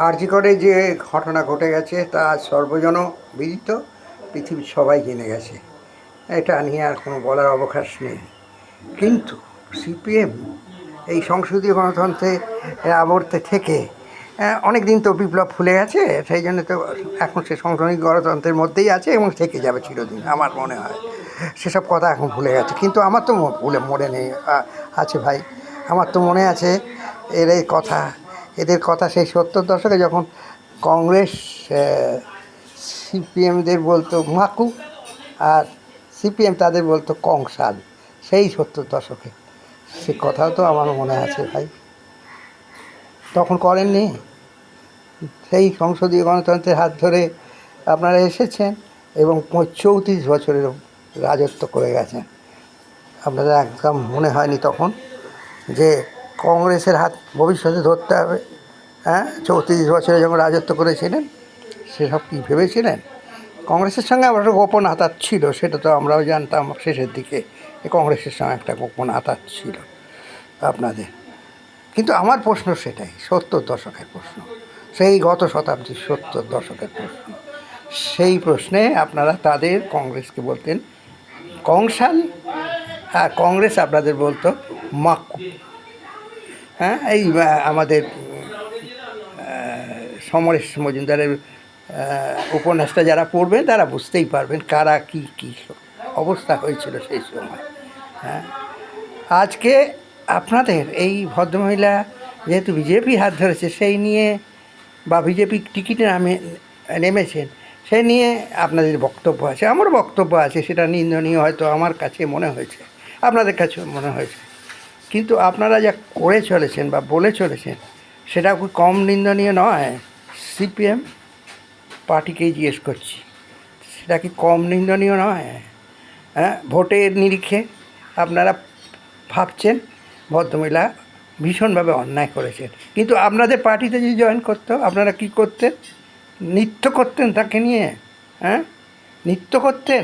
আরজি করে যে ঘটনা ঘটে গেছে তা সর্বজনবিদিত, পৃথিবীর সবাই জেনে গেছে। এটা নিয়ে আর কোনো বলার অবকাশ নেই। কিন্তু সিপিএম এই সংসদীয় গণতন্ত্রে আবর্তে থেকে অনেক দিন তো বিপ্লব ভুলে গেছে, সেই জন্য তো এখন সে সংসদীয় গণতন্ত্রের মধ্যেই আছে এবং থেকে যাবে চিরদিন আমার মনে হয়। সেসব কথা এখন ভুলে গেছে, কিন্তু আমার তো ভুলে মনে নেই আছে ভাই। আমার তো মনে আছে এদের কথা সেই 70 দশকে যখন কংগ্রেস সিপিএমদের বলতো মাকু, আর সিপিএম তাদের বলতো কংসাল, সেই 70 দশকে। সে কথাও তো আমার মনে আছে ভাই। তখন করেননি? সেই সংসদীয় গণতন্ত্রের হাত ধরে আপনারা এসেছেন এবং 34 বছরের রাজত্ব করে গেছেন। আপনাদের একদম মনে হয়নি তখন যে কংগ্রেসের হাত ভবিষ্যতে ধরতে হবে? 34 বছরে যখন রাজত্ব করেছিলেন সেসব কী ভেবেছিলেন? কংগ্রেসের সঙ্গে আবার একটা গোপন আঁতাত ছিল, সেটা তো আমরাও জানতাম শেষের দিকে, কংগ্রেসের সঙ্গে একটা গোপন আঁতাত ছিল আপনাদের। কিন্তু আমার প্রশ্ন সেটাই, 70 দশকের প্রশ্ন, সেই গত শতাব্দীর 70 দশকের প্রশ্ন। সেই প্রশ্নে আপনারা তাদের কংগ্রেসকে বলতেন কংসাল, আর কংগ্রেস আপনাদের বলতো মাকু। এই আমাদের সমরেশ মজুমদারের উপন্যাসটা যারা পড়বেন তারা বুঝতেই পারবেন কারা কী কী অবস্থা হয়েছিল সেই সময়। আজকে আপনাদের এই ভদ্রমহিলা যেহেতু বিজেপি হাত ধরেছে সেই নিয়ে, বা বিজেপি টিকিটে নেমেছেন সেই নিয়ে আপনাদের বক্তব্য আছে, আমারও বক্তব্য আছে। সেটা নিন্দনীয় হয়তো আমার কাছে মনে হয়েছে, আপনাদের কাছেও মনে হয়েছে, কিন্তু আপনারা যা করে চলেছেন বা বলে চলেছেন সেটা খুব কম নিন্দনীয় নয়? সিপিএম পার্টিকেই জিজ্ঞেস করছি, সেটা কি কম নিন্দনীয় নয়? ভোটের নিরিখে আপনারা ভাবছেন ভদ্রমহিলা ভীষণভাবে অন্যায় করেছেন, কিন্তু আপনাদের পার্টিতে যদি জয়েন করতো আপনারা কী করতেন? নৃত্য করতেন তাকে নিয়ে, নৃত্য করতেন।